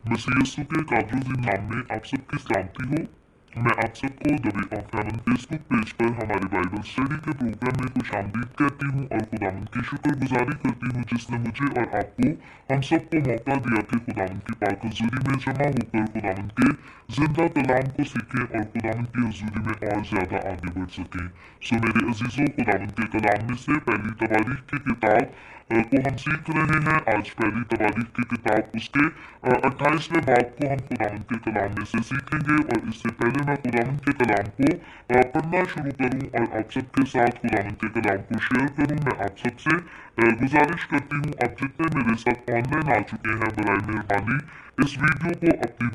मसीयसु के काबरूजी नाम में आप सबकी सलामती हो। मैं आप सबको दबी ऑफ हेवन फेसबुक पेज पर हमारे बाइबल स्टडी के प्रोग्राम में खुश आमदीद कहती हूँ और खुदावंद की शुक्रगुजारी करती हूँ जिसने मुझे और आपको हम सबको मौका दिया कि खुदावंद की पाक हजूरी में जमा होकर खुदावंद के जिंदा कलाम को सीखें और खुदावंद की हजूरी में और ज्यादा आगे बढ़ सकें। सो मेरे अजीजों, खुदावंद के कलाम में से पहली तवारीख की किताब को हम सीख रहे हैं। आज पहली तवारीख की किताब उसके 28वें बाब को हम खुदावंद के कलाम में से सीखेंगे। और इससे पहले मैं खुदावंद के कलाम को पढ़ना शुरू करूं और आप सबके साथ खुदावंद के कलाम को शेयर करूं, मैं आप सबसे गुजारिश करती हूँ, आप जितने मेरे साथ ऑनलाइन आ चुके हैं बराए मेहरबानी इस वीडियो को अपनी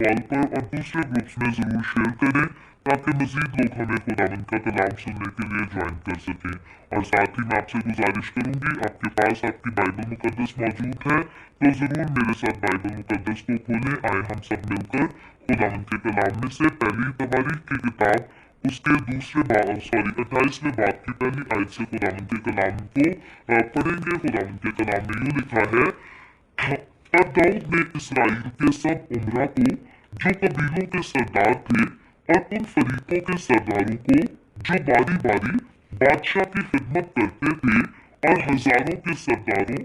वॉल पर और दूसरे ग्रुप्स में जरूर शेयर करें ताकि मजीद लोग हमें खुदावंद का कलाम सुनने के लिए ज्वाइन कर सकें। और साथ ही मैं आपसे गुजारिश करूंगी, आपके पास आपकी बाइबल मुकद्दस मौजूद है तो जरूर मेरे साथ बाइबल मुकद्दस को खोलें। आए हम सब मिलकर खुदावंद के कलाम में से पहली तवारीख की किताब उसके दूसरे 28वें बाब की पहली आयत से खुदावंद के कलाम को पढ़ेंगे। खुदावंद के कलाम में यूं लिखा है, और दाऊद ने इसराइल के सब उमरा को जो कबीलों के सरदार थे और उन फरीकों के सरदारों को जो बारी बारी बादशाह की खिदमत करते थे और हजारों के सरदारों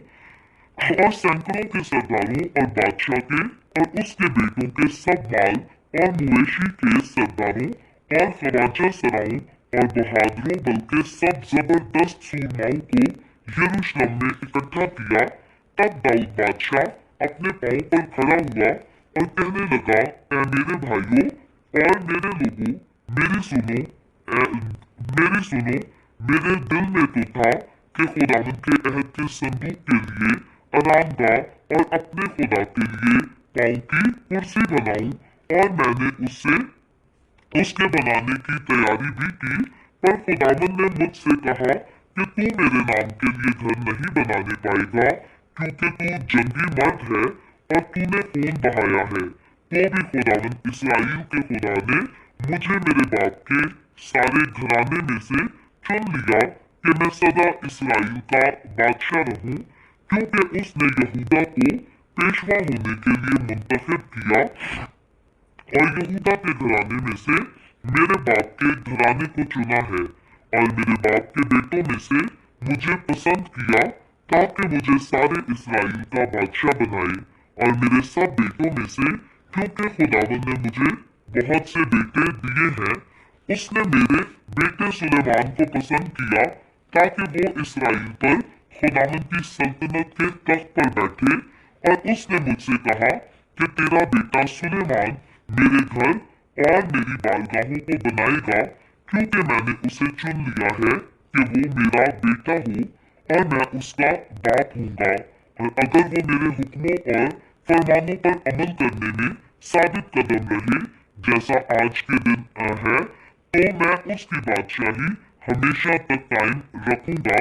और सैकड़ों के सरदारों और बादशाह के और उसके बेटों के सब माल और मवेशी के सरदारों और खवाजा सराओं और बहादुरों बल्कि सब जबरदस्त सूरमाओं को यरूशलेम में इकट्ठा किया। तब दाऊद बादशाह अपने पांव पर खड़ा हुआ और कहने लगा, ऐ मेरे भाइयों और मेरे लोगों, मेरी सुनो। मेरे दिल में तो था कि खुदावंद के अहद के संदूक के लिए आरामगाह और अपने खुदा के लिए पांव की कुर्सी बनाऊं, और मैंने उसके बनाने की तैयारी भी की। पर खुदावंद ने मुझसे कहा कि तू मेरे नाम के लिए घर नहीं बनाने पाएगा, क्योंकि तू जंगी मर्द है और तूने खून बहाया है। तो भी खुदावंद इसराइल के खुदा ने मुझे मेरे बाप के सारे घराने में से चुन लिया कि मैं सदा इसराइल का बादशाह रहूं, क्योंकि उसने यहूदा को पेशवा होने के लिए मुंतखब किया और यहूदा के घराने में से मेरे बाप के घराने को चुना है और मेरे बाप के बेटों में से मुझे पसंद किया ताकि मुझे सारे इसराइल का बादशाह बनाए। और मेरे सब बेटों में से, क्योंकि खुदावंद ने मुझे बहुत से बेटे दिए हैं, उसने मेरे बेटे सुलेमान को पसंद किया ताकि वो इसराइल पर खुदावंद की सल्तनत के तख्त पर बैठे। और उसने मुझसे कहा कि तेरा बेटा सुलेमान मेरे घर और मेरी बारगाहों को बनाएगा, क्योंकि मैंने उसे चुन लिया है कि वो मेरा बेटा हो और मैं उसका बाप हूँगा। और अगर वो मेरे हुक्मों और फरमानों पर अमल करने में साबित कदम रहे जैसा आज के दिन है, तो मैं उसकी बादशाही हमेशा तक कायम रखूंगा।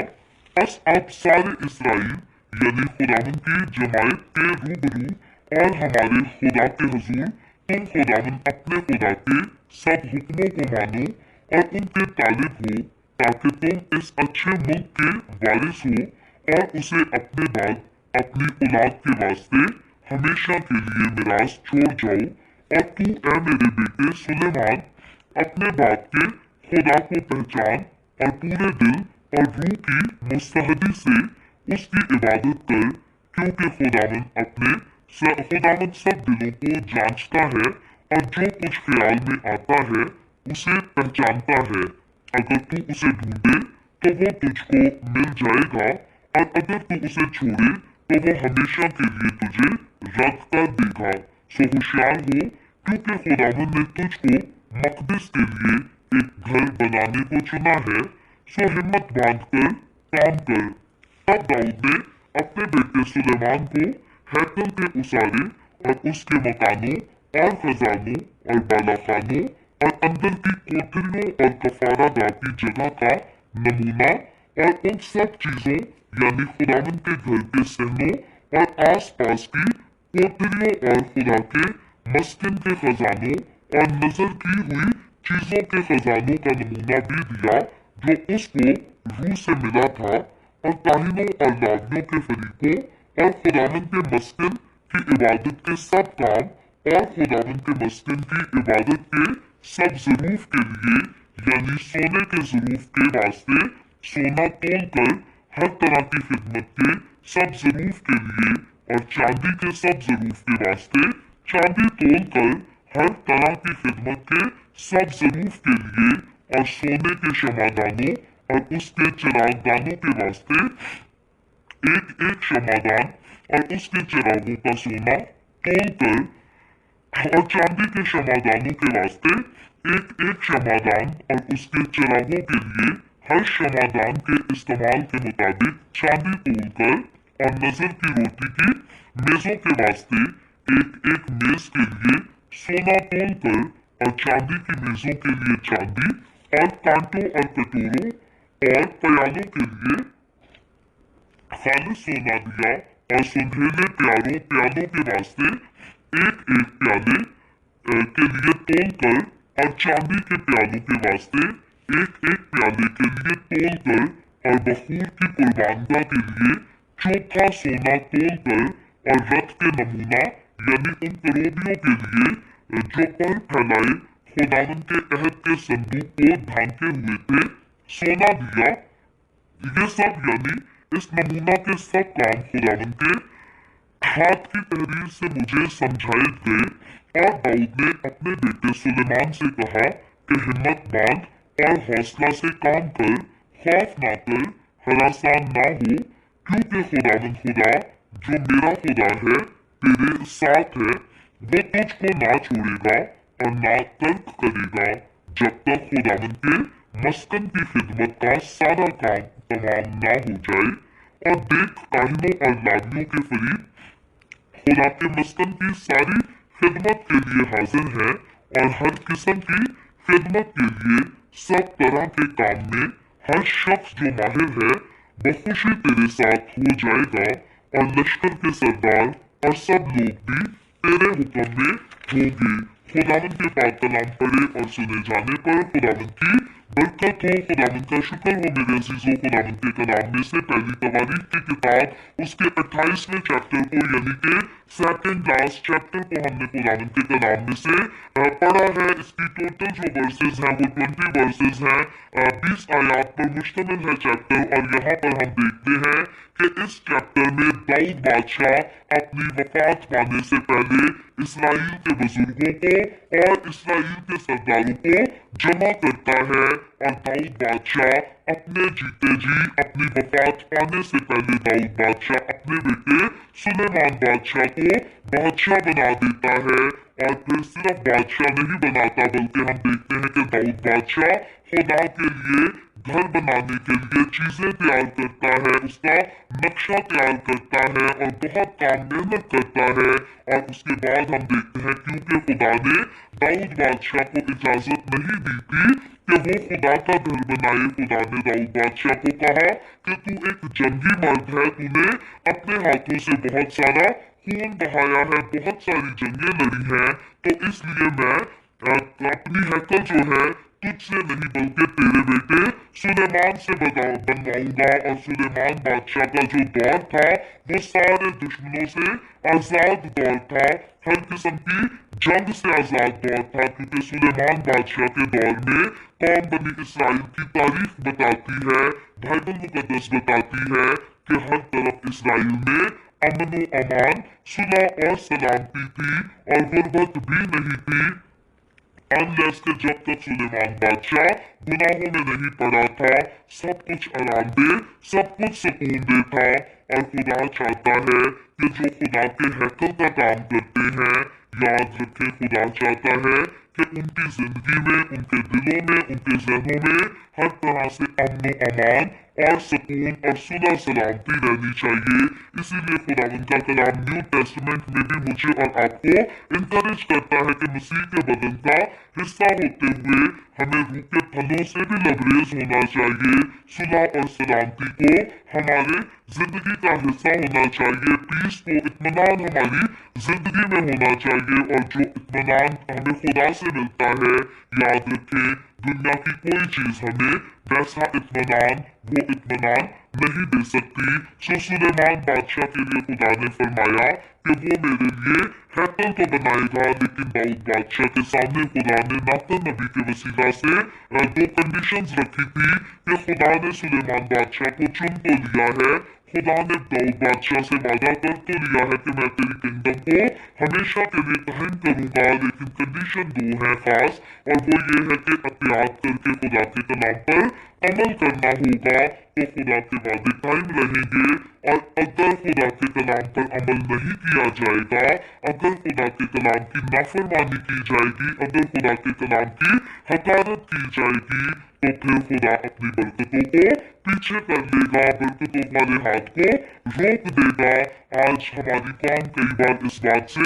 बस आप सारे इसराइल यानी खुदावंद की जमायत के रूबरू और हमारे खुदा के हुजूर तुम खुदावंद अपने खुदा के सब हुक्मों को मानो और उनके तालिब हो, ताकि तुम इस अच्छे मुल्क के वारिस हो और उसे अपने बाद अपनी औलाद के वास्ते हमेशा के लिए मिरास छोड़ जाओ। और तू ऐ मेरे बेटे सुलेमान अपने बाप के खुदा को पहचान और पूरे दिल और रूह की मुस्तहदी से उसकी इबादत कर, क्योंकि खुदावंद सब दिलों को जांचता है और जो कुछ ख्याल में आता है उसे पहचानता है। अगर तू उसे ढूंढे तो वो तुझको मिल जाएगा, और अगर तू उसे छोड़े तो वो हमेशा के लिए तुझे रद्द कर देगा। सो होशियार हो, क्योंकि खुदावंद ने तुझको मकदस के लिए एक घर बनाने को चुना है। सो हिम्मत बांध कर काम कर। तब दाऊद ने अपने बेटे सुलेमान को हैकल के उसारे और उसके मकानों और खजानों और बालाखानों और अंदर की कोठरियों और कफारागाह की जगह का नमूना और उन सब चीजों यानी खुदावंद के घर के सहनों और आस पास की कोठरियों और खुदा के मस्किन के खजानों और नजर की हुई चीजों के खजानों का नमूना भी दिया जो उसको रूह से मिला था, और काहिनों और लावियों के फरीकों और खुदावंद के मस्किन की इबादत के सब काम और खुदावंद के मस्कन की इबादत के सब ज़रूफ के लिए यानी सोने के ज़रूफ के वास्ते सोना तोल कर हर तरह की खिदमत के सब ज़रूफ के लिए और चांदी के सब ज़रूफ के वास्ते चांदी तोल कर हर तरह की खिदमत के सब ज़रूफ के लिए और सोने के शमादानों और उसके चिरागदानों के वास्ते एक एक शमादान और उसके चिरागों का सोना तोल कर और चांदी के शमादानों के वास्ते एक एक शमादान और उसके चिरागों के लिए हर शमादान के इस्तेमाल के मुताबिक चांदी तोलकर और नजर की रोटी की मेजों के वास्ते एक एक मेज के लिए सोना तोलकर और चांदी की मेजों के लिए चांदी और कांटों और कटोरों और प्यालों के लिए खालिस सोना दिया और सुनहरे प्यालों के वास्ते एक एक प्याले के लिए तोल कर और चांदी के प्यालों के वास्ते एक एक प्याले के लिए तोल कर और बखूर की कुर्बानगा के लिए चौथा सोना तोल कर और रथ के नमूना यानी उन करोबियों के लिए जो पर फैलाए खुदावन के अहद के संदूक को ढांके हुए थे सोना दिया। ये सब यानी इस नमूना के सब काम खुदावन के हाथ की तहरीर से मुझे समझाए गए और दाऊद ने अपने बेटे सुलेमान से कहा कि हिम्मत बांध और हौसला से काम कर खौफ ना कर हरासान ना हो क्योंकि खुदावन खुदा जो मेरा खुदा है तेरे साथ है वो तुझको ना छोड़ेगा और ना तर्क करेगा जब तक खुदावन के मस्कन की खिदमत का सारा काम तमाम ना हो जाए। और देख काहिनों और लादियों के फरीब खुदा के मस्कन की सारी खिदमत के लिए हाजिर है और हर किस्म की खिदमत के लिए सब तरह के काम में हर शख्स जो माहिर है बखुशी तेरे साथ हो जाएगा और लश्कर के सरदार और सब लोग भी तेरे हुक्म में होंगे। खुदावन के पाक कलाम पढ़े और सुने जाने पर खुदावन की बरकत हो। खुदावन का शुक्र हो मेरे अजीजों, खुदावन के कलाम में से पहली तवारीख की किताब उसके 28वें चैप्टर को यानी कि सेकंड लास्ट चैप्टर को हमने खुदावन के कलाम में से पढ़ा है। इसकी टोटल जो वर्सेस हैं वो 20 वर्सेस हैं, 20 आयात पर मुश्तमिल है चैप्टर। और यहाँ पर हम देखते हैं कि इस चैप्टर में दाऊद बादशाह अपनी वफात पाने से पहले इसराइल के बुजुर्गों को और इसराइल के सरदारों को जमा करता है और दाऊद बादशाह अपने जीते जी अपनी वफात पाने से पहले दाऊद बादशाह अपने बेटे सुलेमान बादशाह को बादशाह बना देता है। और फिर सिर्फ बादशाह नहीं बनाता बल्कि हम देखते हैं कि दाऊद बादशाह खुदा के लिए घर बनाने के लिए चीजें तैयार करता है, उसका नक्शा तैयार करता है और बहुत काम मेहनत करता है। और उसके बाद हम देखते हैं क्योंकि खुदा ने दाऊद बादशाह को इजाजत नहीं दी थी कि वो खुदा का घर बनाए, खुदा ने दाऊद बादशाह को कहा कि तू एक जंगी मर्द है, तूने अपने हाथों से बहुत सारा खून बहाया है, बहुत सारी जंगें लड़ी हैं, तो इसलिए मैं अपनी हैकल जो है तुझसे नहीं बल्कि तेरे बेटे सुलेमान से बनवाऊंगा। और सुलेमान बादशाह का जो दौर था वो सारे दुश्मनों से आजाद दौर था, हर किस्म की जंग से आजाद दौर था, क्योंकि सुलेमान बादशाह के दौर में कौम बनी इसराइल की तारीख बताती है, बाइबल मुकद्दस बताती है कि हर तरफ इसराइल में अमन व अमान, सुलह और सलामती थी और गुर्बत भी नहीं थी। अनलेस के जब तक सुलेमान बादशाह गुनाहों में नहीं पड़ा था, सब कुछ आराम दे, सब कुछ सुकून दे था। और खुदा चाहता है कि जो खुदा के हैकल का काम करते हैं, याद रखें खुदा चाहता है कि उनकी जिंदगी में, उनके दिलों में, उनके जहनों में हर तरह से अमन व अमान और सुकून और सुलह सलामती रहनी चाहिए। इसीलिए खुदावंद का कलाम न्यू टेस्टमेंट में भी मुझे और आपको इनकरेज करता है कि मसीह के बदन का हिस्सा होते हुए हमें रूह के फलों से भी लबरेज होना चाहिए। सुलह और सलामती को हमारे जिंदगी का हिस्सा होना चाहिए, पीस को, इत्मीनान हमारी जिंदगी में होना चाहिए। और जो इत्मीनान हमें खुदा से मिलता है, याद रखें दुनिया की कोई चीज हमें वैसा इत्मीनान वो इत्मीनान नहीं दे सकती। सो सुलेमान बादशाह के लिए खुदा ने फरमाया कि वो मेरे लिए हैकल तो बनाएगा, लेकिन दाऊद बादशाह के सामने खुदा ने नातन नबी के वसीला से दो कंडीशंस रखी थी कि खुदा ने सुलेमान बादशाह को चुन तो लिया है, खुदा ने दाऊद बादशाह से वादा कर तो लिया है कि मैं तेरी किंगडम को हमेशा के लिए कायम करूंगा, लेकिन कंडीशन दो है खास, और वो ये है कि अतियात करके खुदा के कलाम पर अमल करना होगा तो खुदा के वादे कायम रहेंगे। और अगर खुदा के कलाम पर अमल नहीं किया जाएगा, अगर खुदा के कलाम की नाफरमानी की जाएगी, अगर खुदा के कलाम की हकारत की जाएगी, तो फिर खुदा अपनी बरकतों को पीछे कर लेगा, बरकतों वाले हाथ को रोक देगा। आज हमारी कौम कई बार इस बात से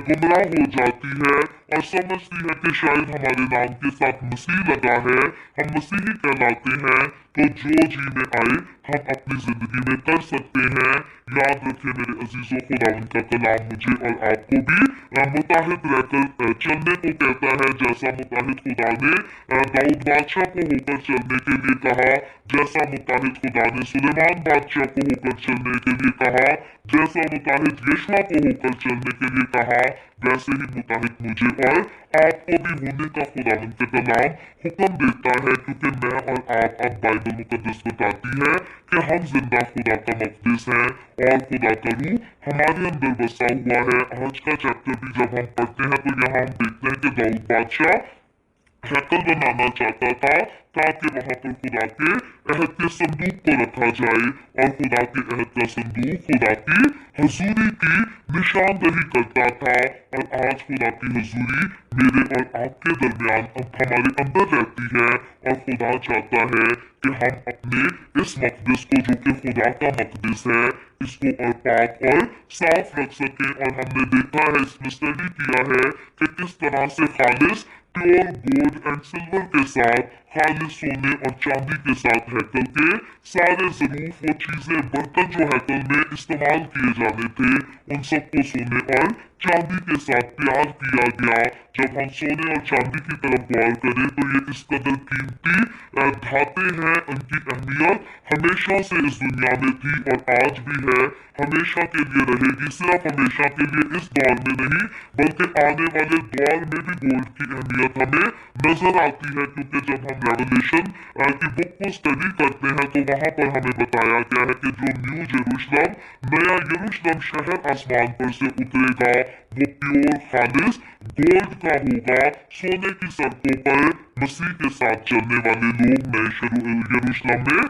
गुमराह हो जाती है और समझती है कि शायद हमारे नाम के साथ मसीह लगा है, हम मसीही कहलाते हैं, तो जो जी में आए हम अपनी जिंदगी में कर सकते हैं। याद रखें मेरे अजीजों, खुदा उनका कलाम मुझे और आपको भी मुताहिद रहकर चलने को कहता है, जैसा मुताहिद खुदा ने दाऊद बादशाह को होकर चलने के लिए कहा, जैसा मुताहिद खुदा ने सुलेमान बादशाह को होकर चलने के लिए कहा, जैसा मुताहिद यशवा को होकर चलने के लिए कहा, वैसे ही मुताहिद मुझे और आपको भी होने का खुदावंद का कलाम हुक्म देता है, क्योंकि मैं और आप अब बाइबल मुकद्दस बताती है कि हम जिंदा खुदा का मकदस हैं और खुदा का रूह हमारे अंदर बसा हुआ है। आज का चैप्टर भी जब हम पढ़ते हैं तो यहाँ हम देखते हैं कि दाऊद बादशाह हैकल बनाना चाहता था ताकि वहां पर खुदा के अहद के संदूक को रखा जाए, और खुदा के अहद का संदूक खुदा की हजूरी की निशानदही करता था। और आज खुदा की हजूरी मेरे और आपके दरमियान अब हमारे अंदर रहती है, और खुदा चाहता है कि हम अपने इस मकदस को, जो कि खुदा का मकदस है, इसको और पाक और साफ रख सके। और हमने देखा है, इसमें स्टडी किया है कि किस तरह से खालिस प्योर गोल्ड एंड सिल्वर के साथ, खालिस सोने और चांदी के साथ हैकल के सारे जरूफ वो चीजें बर्तन जो हैकल में इस्तेमाल किए जाने थे, उन सबको सोने और चांदी के साथ प्यार किया गया। जब हम सोने और चांदी की तरफ गौर करें तो ये इस कदर कीमती धाते हैं, उनकी अहमियत हमेशा से इस दुनिया में थी और आज भी है, हमेशा के लिए रहेगी। सिर्फ हमेशा के लिए इस दौर में नहीं, बल्कि आने वाले दौर में भी गोल्ड की अहमियत हमें नजर आती है, क्योंकि जब हम रेवलेशन की बुक को स्टडी करते हैं तो वहां पर हमें बताया गया है कि जो न्यू यरूशलेम, नया यरूशलेम शहर आसमान पर से उतरेगा, वो प्योर खालिस गोल्ड का होगा। सोने की सड़कों पर मसीह के साथ चलने वाले लोग नए यरूशलेम में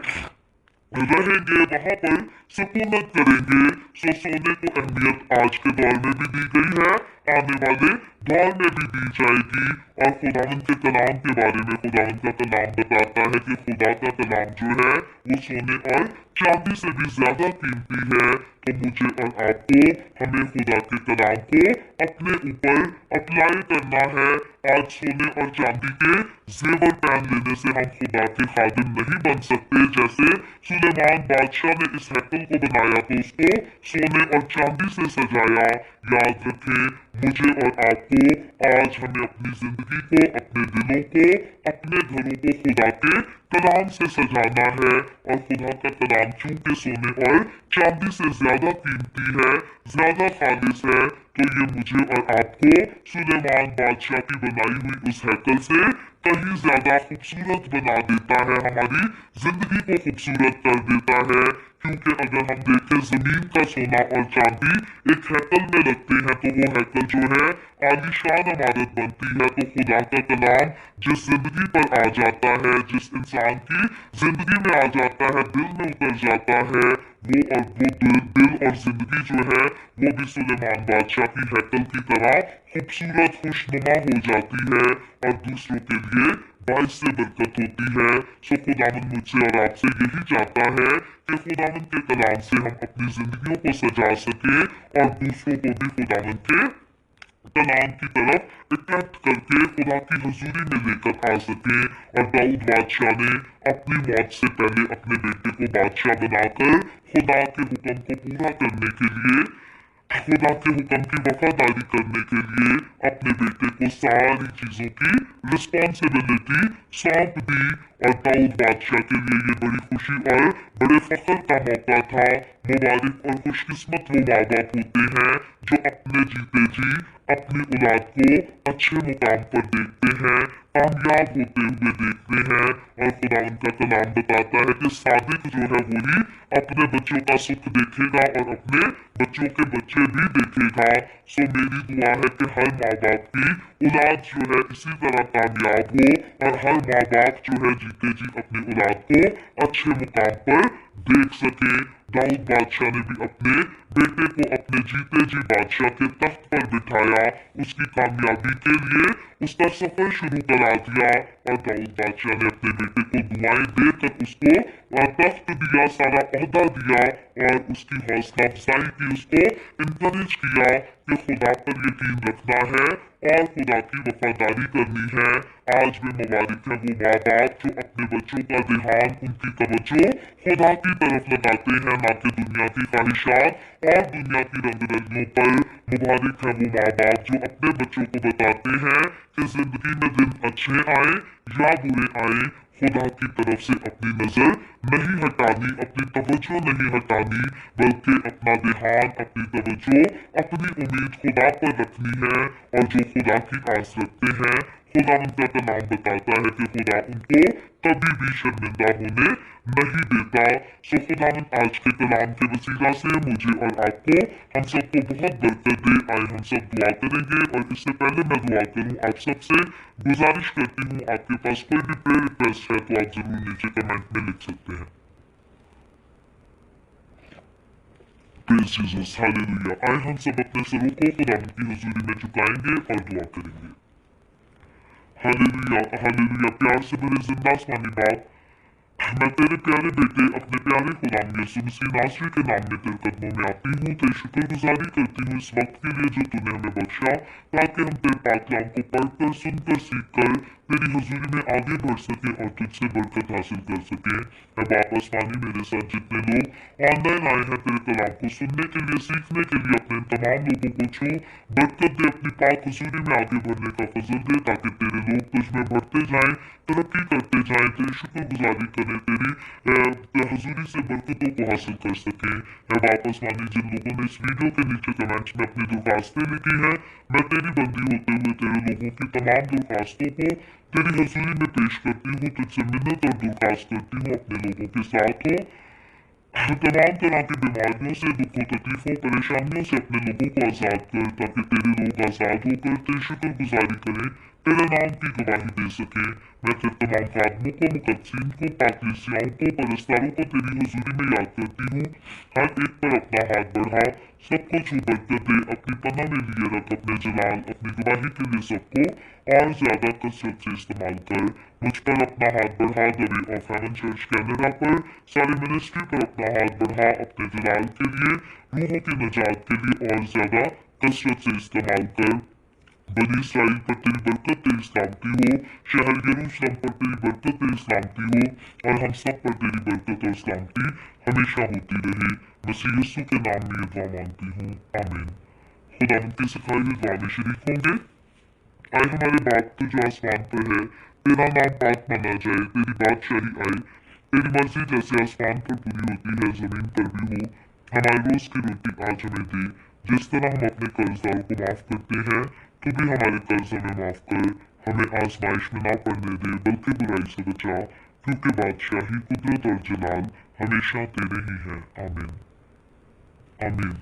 रहेंगे, वहां पर सुकूनत करेंगे। सो सोने को अहमियत आज के दौर में भी दी गई है, आने वाले दौर में भी दी जाएगी। और खुदावंद के कलाम के बारे में खुदावंद का कलाम बताता है कि खुदा का कलाम जो है वो सोने और चांदी से भी ज्यादा कीमती है। तो मुझे और आपको, हमें खुदा के कलाम को अपने ऊपर अप्लाई करना है। आज सोने और चांदी के जेवर पहन लेने से हम खुदा के खादिम नहीं बन सकते। जैसे सुलेमान बादशाह ने इस हैकल को बनाया तो उसको सोने और चांदी से सजाया। याद रखें, मुझे और आपको आज हमें अपनी जिंदगी को, अपने दिलों को, अपने घरों को खुदा के कलाम से सजाना है। और खुदा का कलाम चूंकि सोने और चांदी से ज्यादा कीमती है, ज्यादा खालिस है, तो ये मुझे और आपको सुलेमान बादशाह की बनाई हुई उस हैकल से कहीं ज्यादा खूबसूरत बना देता है, हमारी जिंदगी को खूबसूरत कर देता है। क्योंकि अगर हम देखें जमीन का सोना और चांदी एक हैकल में लगते हैं तो वो हैकल जो है आलीशान इमारत बनती है। तो खुदा का कलाम जिस जिंदगी पर आ जाता है, जिस इंसान की जिंदगी में आ जाता है, दिल में उतर जाता है, वो दिल और जिंदगी जो है वो भी सुलेमान बादशाह की हैकल की तरह खूबसूरत खुशनुमा हो जाती है और दूसरों के लिए बाइस से बरकत होती है। सो खुदावंद मुझसे और आपसे यही चाहता है कि खुदावंद के कलाम से हम अपनी जिंदगियों को सजा सके और दूसरों को भी खुदावंद के कलाम की तरफ इकट्ठ करके खुदा की हजूरी में लेकर आ सके। और दाऊद बादशाह ने अपनी मौत से पहले अपने बेटे को बादशाह बनाकर खुदा के हुक्म को पूरा करने के लिए खुदा के हुक्म की वफादारी करने के लिए अपने बेटे को सारी चीजों की रिस्पॉन्सिबिलिटी सौंप दी। और दाऊद बादशाह के लिए ये बड़ी खुशी और बड़े फख्र का मौका था। मुबारक और खुशकिस्मत वो माँ बाप होते हैं जो अपने जीते जी अपनी औलाद को अच्छे मुकाम पर देखते हैं, कामयाब होते हुए देखते हैं। और खुदा उनका कलाम बताता है कि सादिक जो है वही अपने बच्चों का सुख देखेगा और अपने बच्चों के बच्चे भी देखेगा। सो मेरी दुआ है कि हर माँ बाप की औलाद जो है इसी तरह कामयाब हो और हर माँ बाप जो है जीते जी अपनी औलाद को अच्छे मुकाम पर देख सके। दाऊद बादशाह ने भी अपने बेटे को अपने जीते जी बादशाह के तख्त पर बिठाया, उसकी कामयाबी के लिए उसका सफर शुरू करा दिया। और दाऊद बादशाह ने अपने बेटे को दुआएं देकर उसको तख्त दिया, सारा ओहदा दिया और उसकी हौसला अफजाई की, उसको इनकरेज किया कि खुदा पर यकीन रखना है और खुदा की वफादारी करनी है। आज भी मुबारक है वो माँ बाप जो अपने बच्चों का ध्यान, उनकी तवज्जो खुदा की तरफ लगाते हैं, ना कि दुनिया की ख्वाहिशात और दुनिया की रंगरलियों पर। मुबारक है वो माँ बाप जो अपने बच्चों को बताते हैं कि जिंदगी में दिन अच्छे आए या बुरे आए, खुदा की तरफ से अपनी नजर नहीं हटानी, अपनी तवज्जो नहीं हटानी, बल्कि अपना ध्यान, अपनी तवज्जो, अपनी उम्मीद खुदा पर रखनी है। और जो खुदा की आस रखते हैं, खुदा उनका कलाम बताता है कि खुदा उनको कभी भी शर्मिंदा होने नहीं देता। सो खुदा आज के कलाम के वसीला से मुझे और आपको, हम सबको बहुत बरकत दे। आए हम सब दुआ करेंगे। और इससे पहले मैं दुआ करूं, आप सबसे गुजारिश करती हूँ, आपके पास कोई भी प्रेयर रिक्वेस्ट है तो आप जरूर नीचे कमेंट में लिख सकते हैं। Praise Jesus, hallelujah. आए हम सब अपने सरों को खुदा की हुजूरी में झुकाएंगे और दुआ करेंगे। Hallelujah, hallelujah. प्यार से भरे जिंदा आसमानी बाप, मैं तेरे प्यारे बेटे अपने प्यारे गुलाम यीशु मसीह नासरी के नाम में तेरे कदमों में आती हूँ। तेरी शुक्रगुजारी करती हूँ इस वक्त के लिए जो तूने हमें बख्शा, ताकि हम तेरे पाक कलाम को पढ़कर, सुनकर, सीखकर तेरी हुजूरी में आगे बढ़ सके और तुझसे बरकत हासिल कर सके। मैं बाप आसमानी, मेरे साथ जितने लोग ऑनलाइन आए हैं तेरे कलाम को सुनने के लिए, सीखने के लिए, अपने तमाम लोगों को छू, बरकत दे, अपनी पाक हुजूरी में आगे बढ़ने का फजल दे, ताकि तेरे लोग तुझ में बढ़ते जाएं, तरक्की करते जाएं, तेरी शुक्रगुजारी करें, तेरी हजूरी से बरकतों को हासिल कर सके। मैं वापस मानी जिन लोगों ने इस वीडियो के नीचे कमेंट्स में अपनी दरखास्तें लिखी हैं, मैं तेरी बंदी होते हुए तेरे लोगों की तमाम दरखास्तों को तेरी हजूरी में पेश करती हूँ, तुझसे मिन्नत और दरखास्त करती हूँ, अपने लोगों के साथ हो। तमाम तरह की बीमारियों से, दुखों, तकलीफों, परेशानियों से अपने लोगों को आजाद कर, ताकि तेरे लोग आजाद होकर तेरी शुक्रगुजारी करें, तेरे नाम की गवाही दे सके। मैं फिर तमाम खादमों को, मुकद्दसीन को, पाकलीसियाओं को, परस्तारों को तेरी हुजूरी में याद करती हूँ। हर एक पर अपना हाथ बढ़ा, सबको छू बरकत दे, अपनी पनाह में लिए रख, अपने जलाल, अपनी गवाही के लिए सबको और ज्यादा कसरत से इस्तेमाल कर। मुझ पर अपना हाथ बढ़ा, the way of haven church Canada पर, सारी मिनिस्ट्री पर अपना हाथ बढ़ा, अपने जलाल के लिए, रूहों की नजात के लिए और ज्यादा कसरत से इस्तेमाल कर। बनी इसराइल पर तेरी बरकत, तेरी सलामती हो, शहर यरूशलेम पर तेरी बरकत, तेरी सलामती हो, और हम सब पर तेरी बरकत और सलामती हमेशा होती रहे। मसीह यीशु के नाम में ये दुआ मांगती हूँ, आमीन। खुदा उनकी सिखाई हुई दुआ में शरीक होंगे। आए हमारे बाप तो जो आसमान पर है, तेरा नाम पाक माना जाए, तेरी बादशाही आए, तेरी मर्जी जैसे आसमान पर पूरी होती है जमीन पर भी हो। हमारे रोज की रोटी आज हमें दे, जिस तरह हम अपने कर्जदारों को माफ करते हैं, तू भी हमारे कर्ज हमें माफ कर। हमें आजमाइश में ना पड़ने दे, बल्कि बुराई से बचा, क्योंकि बादशाही, कुदरत और जलाल हमेशा तेरे ही है, आमीन, आमीन।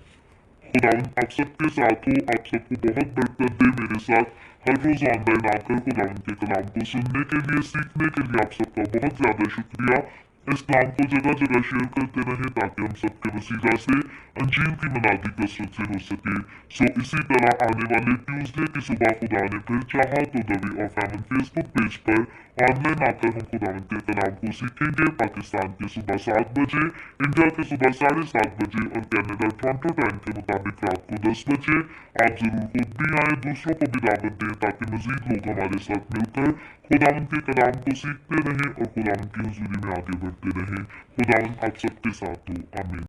खुदावन आप सबके साथ हो, आप सबको बहुत बरकत दे। मेरे साथ हर रोज ऑनलाइन आकर खुदावन के कलाम को सुनने के लिए, सीखने के लिए आप सबका बहुत ज्यादा शुक्रिया। इस काम को जगह जगह शेयर करते रहे, ताकि हम सबके वसीला से अंजील की मनादी कसरत से हो सके। सो इसी तरह आने वाले ट्यूसडे की सुबह खुदा ने फिर चाहा तो the way of haven Facebook page पर ऑनलाइन आकर हम खुदावन के कलाम को सीखेंगे। पाकिस्तान के सुबह 7 बजे, इंडिया के सुबह 7:30 बजे और कनाडा टोरंटो टाइम के मुताबिक रात को 10 बजे। आप जरूर खुद भी आए, दूसरों को भी दावत दें, ताकि मजीद लोग हमारे साथ मिलकर खुदावन के कलाम को सीखते रहें और खुदावन की हुजूरी में आगे बढ़ते रहें। खुदावन आप सबके साथ हो, आमीन।